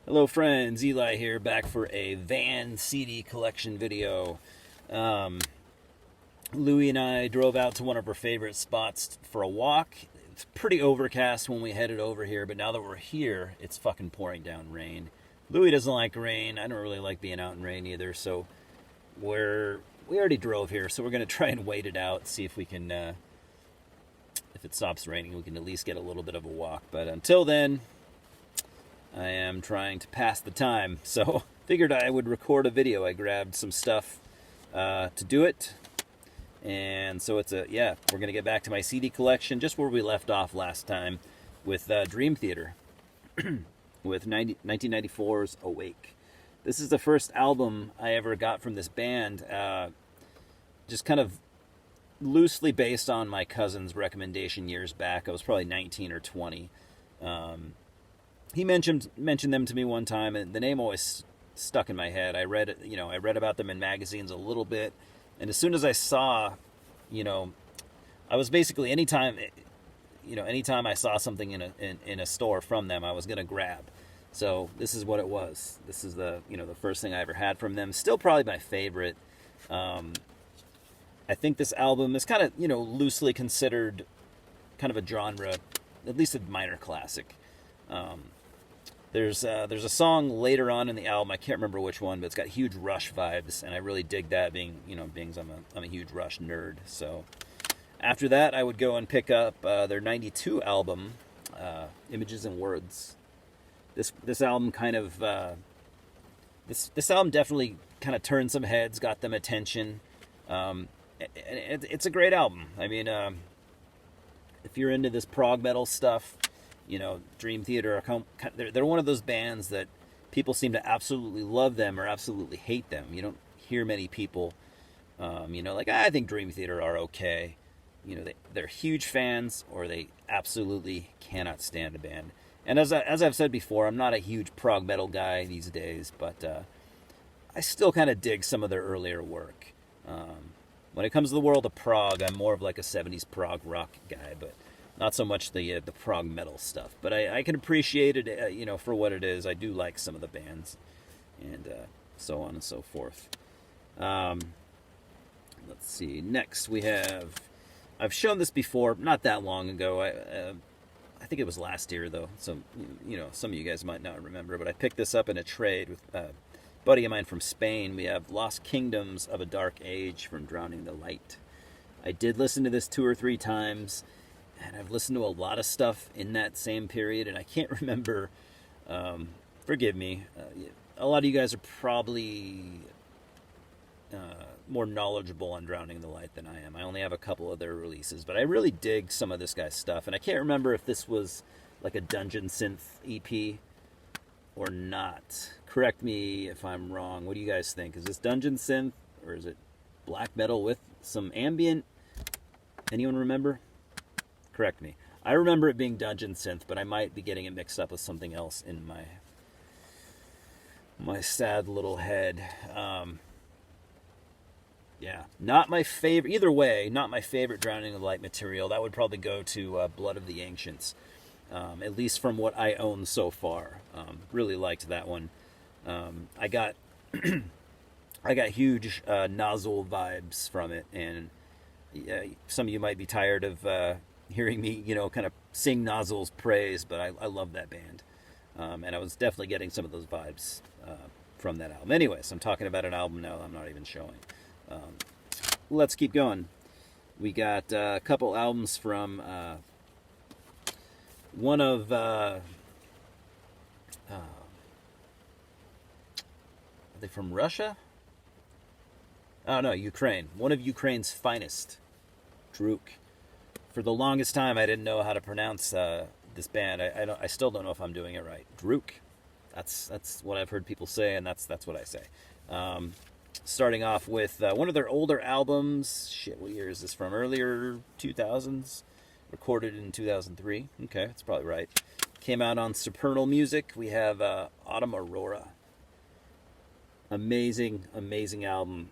Hello friends, Eli here, back for a van CD collection video. Um, Louie and I drove out to one of our favorite spots for a walk. It's pretty overcast when we headed over here, but now that we're here, it's fucking pouring down rain. Louie doesn't like rain. I don't really like being out in rain either, so we already drove here, so we're gonna try and wait it out, see if we can, if it stops raining, we can at least get a little bit of a walk. But until then, I am trying to pass the time, so figured I would record a video. I grabbed some stuff to do it, and so we're gonna get back to my CD collection, just where we left off last time with Dream Theater, with 1994's Awake. This is the first album I ever got from this band, just kind of loosely based on my cousin's recommendation years back. I was probably 19 or 20. He mentioned them to me one time, and the name always stuck in my head. I read about them in magazines a little bit, and as soon as I saw, I was basically anytime I saw something in a store from them, I was gonna grab. So this is what it was. This is the first thing I ever had from them. Still probably my favorite. I think this album is kind of loosely considered kind of a genre, at least a minor classic. There's a song later on in the album, I can't remember which one, but it's got huge Rush vibes, and I really dig that. Being I'm a huge Rush nerd. So after that, I would go and pick up their '92 album, Images and Words. This album kind of this album definitely kind of turned some heads, got them attention. It's a great album. I mean, if you're into this prog metal stuff, Dream Theater they're one of those bands that people seem to absolutely love them or absolutely hate them. You don't hear many people, I think Dream Theater are okay. They're huge fans, or they absolutely cannot stand a band. And as I've said before, I'm not a huge prog metal guy these days, but I still kind of dig some of their earlier work. When it comes to the world of prog, I'm more of like a '70s prog rock guy, but not so much the prog metal stuff. But I can appreciate it, for what it is. I do like some of the bands, and so on and so forth. Let's see. Next we have. I've shown this before, not that long ago. I think it was last year though. So some of you guys might not remember, but I picked this up in a trade with a buddy of mine from Spain. We have Lost Kingdoms of a Dark Age from Drowning the Light. I did listen to this 2 or 3 times. And I've listened to a lot of stuff in that same period, and I can't remember. Forgive me. A lot of you guys are probably more knowledgeable on Drowning the Light than I am. I only have a couple of their releases, but I really dig some of this guy's stuff. And I can't remember if this was like a Dungeon Synth EP or not. Correct me if I'm wrong. What do you guys think? Is this Dungeon Synth, or is it black metal with some ambient? Anyone remember? Correct me. I remember it being Dungeon Synth, but I might be getting it mixed up with something else in my sad little head. Not my favorite. Either way, not my favorite Drowning the Light material. That would probably go to Blood of the Ancients, at least from what I own so far. Really liked that one. I got I got huge nozzle vibes from it, and some of you might be tired of hearing me, kind of sing Nozzle's praise, but I love that band. And I was definitely getting some of those vibes from that album. Anyways, I'm talking about an album now I'm not even showing. Let's keep going. We got a couple albums from one of... are they from Russia? Oh, no, Ukraine. One of Ukraine's finest, Druk. For the longest time, I didn't know how to pronounce this band. I still don't know if I'm doing it right. Druk. That's what I've heard people say, and that's what I say. Starting off with one of their older albums. Shit, what year is this from? Earlier 2000s. Recorded in 2003. Okay, that's probably right. Came out on Supernal Music. We have Autumn Aurora. Amazing, amazing album.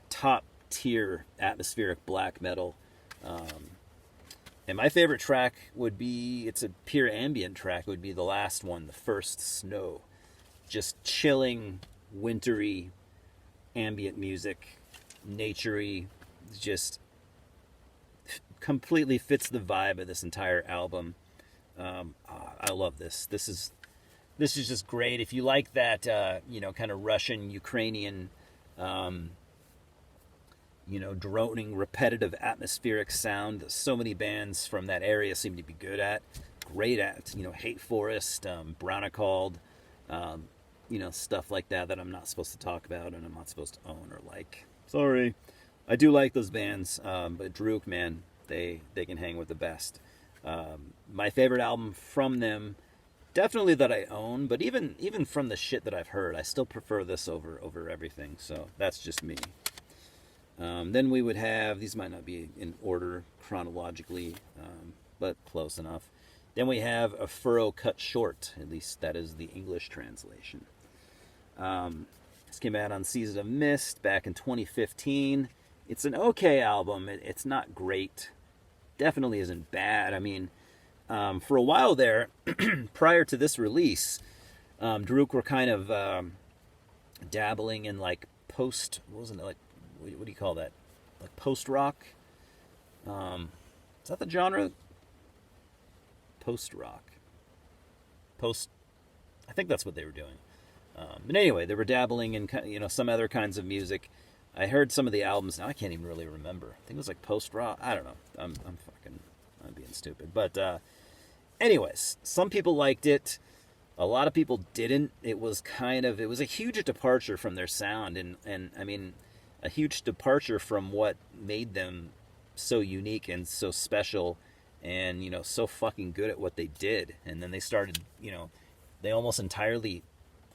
Top tier atmospheric black metal. And my favorite track would be, it's a pure ambient track, would be the last one, The First Snow. just chilling, wintry, ambient music, naturey, just completely fits the vibe of this entire album. I love this. This is just great. If you like that, kind of Russian, Ukrainian, droning, repetitive, atmospheric sound that so many bands from that area seem to be great at, Hate Forest, Brown stuff like that I'm not supposed to talk about and I'm not supposed to own or like. Sorry. I do like those bands, but Druk, man, they can hang with the best. My favorite album from them, definitely that I own, but even from the shit that I've heard, I still prefer this over everything. So that's just me. Then we would have, these might not be in order chronologically, but close enough. Then we have A Furrow Cut Short, at least that is the English translation. This came out on Season of Mist back in 2015. It's an okay album. It's not great. Definitely isn't bad. I mean, for a while there, prior to this release, Druk were kind of dabbling in like what do you call that? Like post-rock? Is that the genre? Post-rock. I think that's what they were doing. But anyway, they were dabbling in some other kinds of music. I heard some of the albums. Now I can't even really remember. I think it was like post-rock. I don't know. I'm being stupid. But anyways, some people liked it. A lot of people didn't. It was a huge departure from their sound, and I mean, a huge departure from what made them so unique and so special, and so fucking good at what they did. And then they started, they almost entirely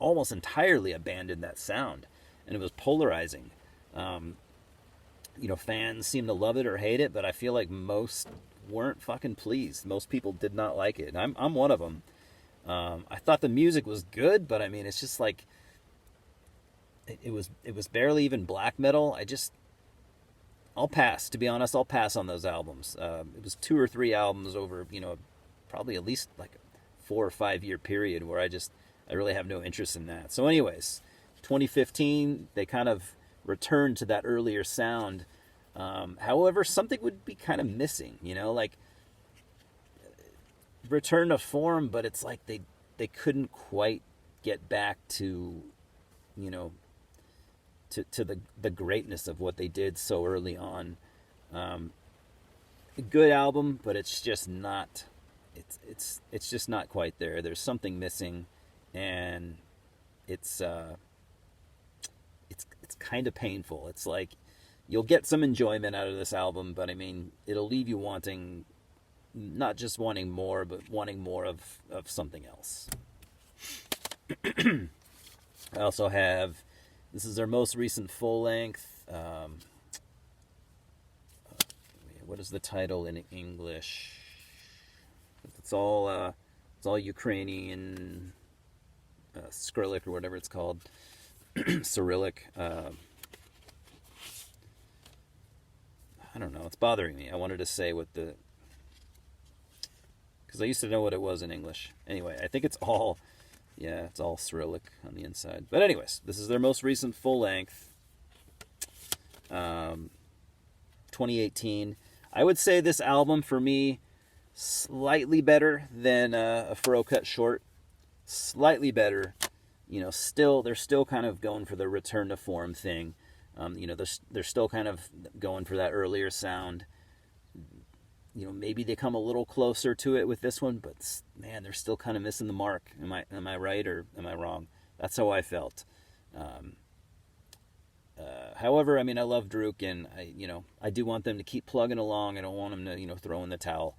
abandoned that sound, and it was polarizing. Fans seem to love it or hate it, but I feel like most weren't fucking pleased. Most people did not like it, and I'm one of them. I thought the music was good, but I mean, it's just like it was barely even black metal. I'll pass. To be honest, I'll pass on those albums. It was 2 or 3 albums over, probably at least like a 4 or 5 year period where I really have no interest in that. So anyways, 2015, they kind of returned to that earlier sound. However, something would be kind of missing, like return to form, but it's like they couldn't quite get back to, to the greatness of what they did so early on. A good album, but it's just not, it's just not quite there. There's something missing, and it's kind of painful. It's like you'll get some enjoyment out of this album, but I mean, it'll leave you wanting, not just wanting more, but wanting more of something else. I also have, this is their most recent full length. What is the title in English? It's all Ukrainian, Skrillex or whatever it's called. Cyrillic. I don't know. It's bothering me. I wanted to say what because I used to know what it was in English. Anyway, I think it's all Cyrillic on the inside. But anyways, this is their most recent full length. 2018. I would say this album for me slightly better than A Furrow Cut Short. Slightly better. They're still kind of going for the return to form thing. They're still kind of going for that earlier sound. Maybe they come a little closer to it with this one, but man, they're still kind of missing the mark. Am I right or am I wrong? That's how I felt. However, I mean, I love Druk, and I do want them to keep plugging along. I don't want them to, throw in the towel.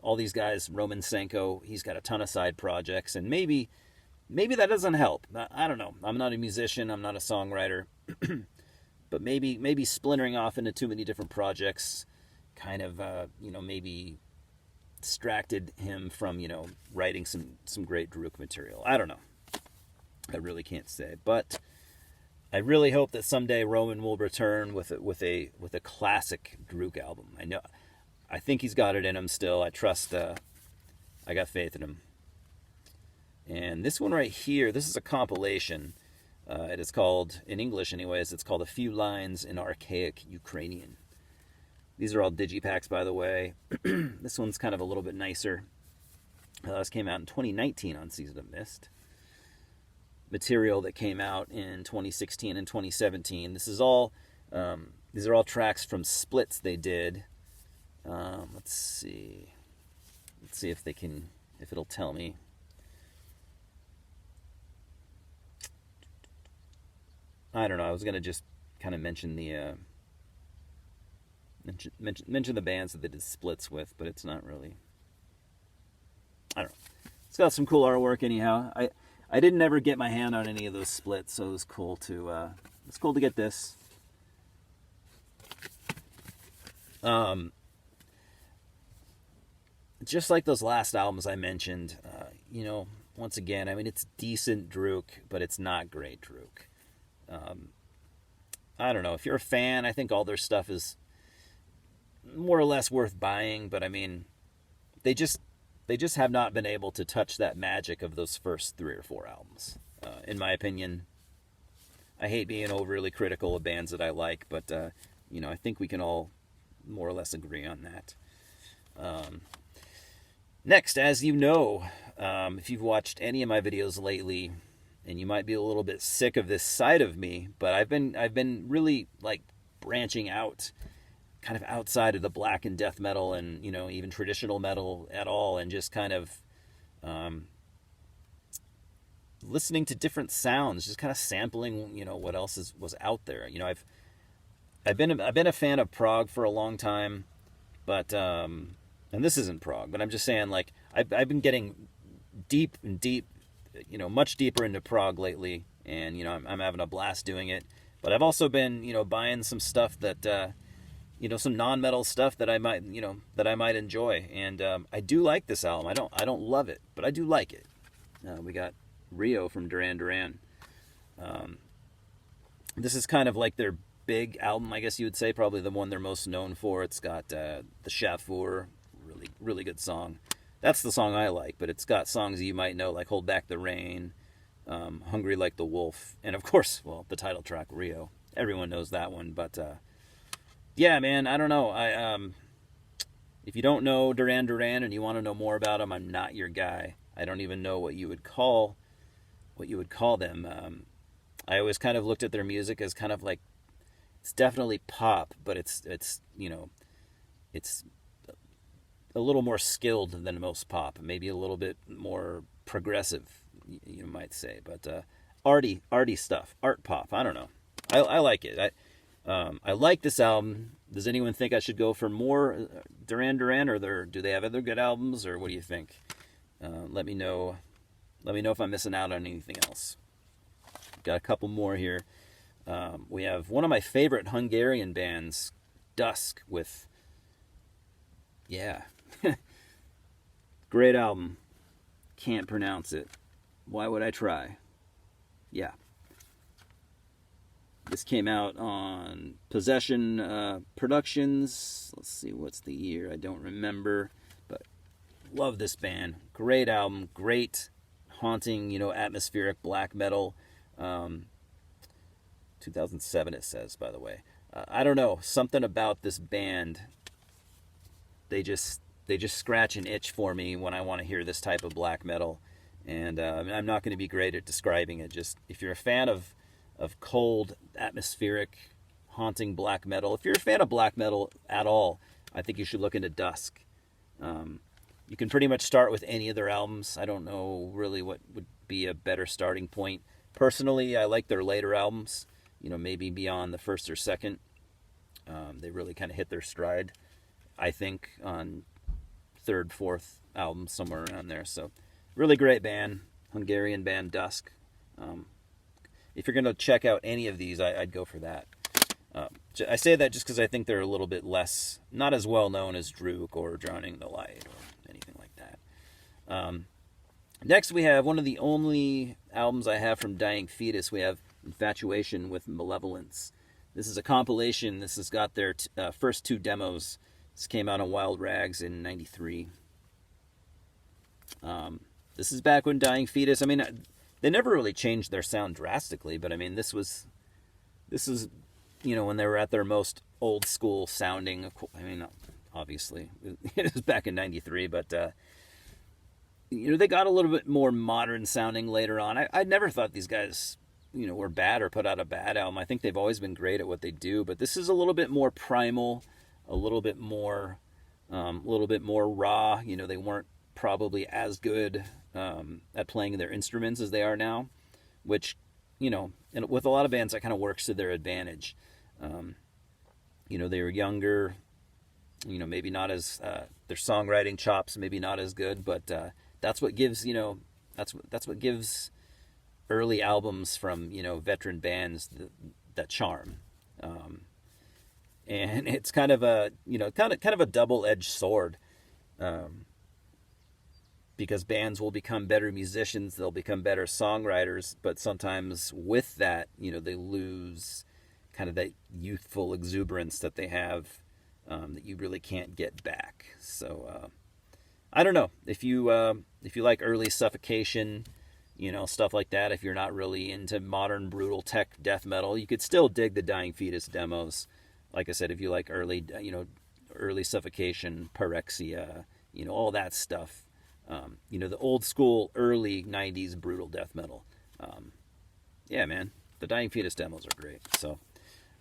All these guys, Roman Senko, he's got a ton of side projects, and maybe that doesn't help. I don't know. I'm not a musician. I'm not a songwriter. But maybe splintering off into too many different projects kind of, maybe distracted him from, writing some great Druk material. I don't know. I really can't say. But I really hope that someday Roman will return with a classic Druk album. I think he's got it in him still. I trust. I got faith in him. And this one right here, this is a compilation. It is called, in English anyways, it's called A Few Lines in Archaic Ukrainian. These are all digipacks, by the way. This one's kind of a little bit nicer. This came out in 2019 on Season of Mist. Material that came out in 2016 and 2017. This is all, these are all tracks from splits they did. Let's see if if it'll tell me. I don't know. I was gonna just kind of mention the mention the bands that they did splits with, but it's not really. I don't know. It's got some cool artwork anyhow. I didn't ever get my hand on any of those splits, so it was cool to get this. Just like those last albums I mentioned, once again, I mean, it's decent Druk, but it's not great Druk. I don't know. If you're a fan, I think all their stuff is more or less worth buying, but I mean, they just have not been able to touch that magic of those first 3 or 4 albums. In my opinion, I hate being overly critical of bands that I like, but I think we can all more or less agree on that. Next, as you know, if you've watched any of my videos lately, and you might be a little bit sick of this side of me, but I've been really like branching out, kind of outside of the black and death metal and even traditional metal at all, and just kind of listening to different sounds, just kind of sampling what else was out there. I've been a fan of Prog for a long time, but and this isn't Prog, but I'm just saying, like, I've been getting deep, much deeper into Prog lately, and I'm having a blast doing it. But I've also been buying some stuff that some non-metal stuff that I might enjoy, and I do like this album. I don't love it, but I do like it. We got Rio from Duran Duran. This is kind of like their big album, I guess you would say, probably the one they're most known for. It's got the Shafur, really good song. That's the song I like, but it's got songs you might know, like Hold Back the Rain, Hungry Like the Wolf, and of course, well, the title track, Rio. Everyone knows that one, but yeah, man, I don't know. If you don't know Duran Duran and you want to know more about them, I'm not your guy. I don't even know what you would call them. I always kind of looked at their music as kind of like, it's definitely pop, but it's a little more skilled than most pop, maybe a little bit more progressive, you might say, but arty stuff, art pop. I don't know. I like it. I like this album. Does anyone think I should go for more Duran Duran, or do they have other good albums, or what do you think? Let me know. Let me know if I'm missing out on anything else. Got a couple more here. We have one of my favorite Hungarian bands, Dusk, with great album. Can't pronounce it. Why would I try? Yeah. This came out on Possession Productions. Let's see, what's the year? I don't remember, but love this band. Great album, great haunting, atmospheric black metal. 2007 it says, by the way. I don't know, something about this band, they just scratch an itch for me when I want to hear this type of black metal. And I'm not going to be great at describing it. Just if you're a fan of cold, atmospheric, haunting black metal, if you're a fan of black metal at all, I think you should look into Dusk. You can pretty much start with any of their albums. I don't know really what would be a better starting point. Personally, I like their later albums, maybe beyond the first or second. They really kind of hit their stride, I think, on third, fourth album, somewhere around there. So really great band, Hungarian band Dusk. If you're going to check out any of these, I'd go for that. I say that just because I think they're a little bit less, not as well known as Druk or Drowning the Light or anything like that. Next, we have one of the only albums I have from Dying Fetus. We have Infatuation with Malevolence. This is a compilation. This has got their first 2 demos. This came out on Wild Rags in '93. This is back when Dying Fetus, I mean, they never really changed their sound drastically, but I mean, this is, you know, when they were at their most old school sounding. I mean, obviously, it was back in '93, but, you know, they got a little bit more modern sounding later on. I never thought these guys, you know, were bad or put out a bad album. I think they've always been great at what they do, but this is a little bit more primal, a little bit more raw. You know, they weren't probably as good at playing their instruments as they are now, which, you know, and with a lot of bands that kind of works to their advantage. You know, they were younger, you know, maybe not as their songwriting chops maybe not as good, but that's what gives, you know, that's what gives early albums from, you know, veteran bands that charm. And it's kind of a, you know, kind of a double-edged sword, because bands will become better musicians, they'll become better songwriters, but sometimes with that, you know, they lose kind of that youthful exuberance that they have, that you really can't get back. So I don't know if you like early Suffocation, you know, stuff like that. If you're not really into modern brutal tech death metal, you could still dig the Dying Fetus demos. Like I said, if you like early, you know, early Suffocation, Pyrexia, you know, all that stuff. You know, the old school early '90s brutal death metal. Yeah, man, the Dying Fetus demos are great. So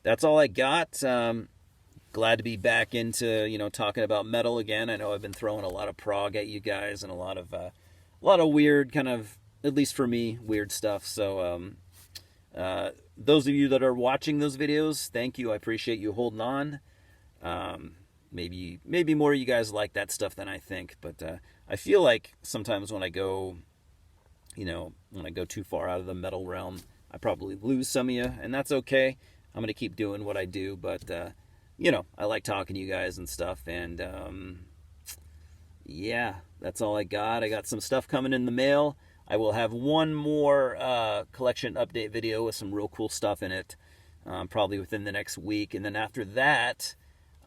that's all I got. Glad to be back into, you know, talking about metal again. I know I've been throwing a lot of prog at you guys and a lot of weird kind of, at least for me, weird stuff. So those of you that are watching those videos, thank you. I appreciate you holding on. Maybe more of you guys like that stuff than I think, but I feel like sometimes when I go, you know, when I go too far out of the metal realm, I probably lose some of you, and that's okay. I'm going to keep doing what I do, but, you know, I like talking to you guys and stuff, and, yeah, that's all I got. I got some stuff coming in the mail. I will have one more collection update video with some real cool stuff in it, probably within the next week, and then after that,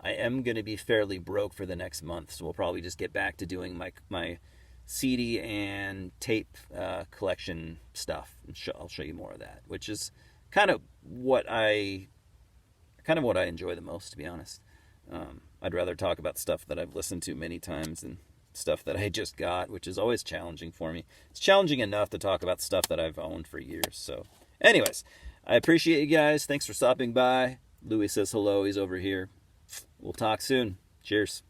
I am going to be fairly broke for the next month, so we'll probably just get back to doing my CD and tape collection stuff. And I'll show you more of that, which is kind of what I enjoy the most, to be honest. I'd rather talk about stuff that I've listened to many times than stuff that I just got, which is always challenging for me. It's challenging enough to talk about stuff that I've owned for years. So, anyways, I appreciate you guys. Thanks for stopping by. Louis says hello. He's over here. We'll talk soon. Cheers.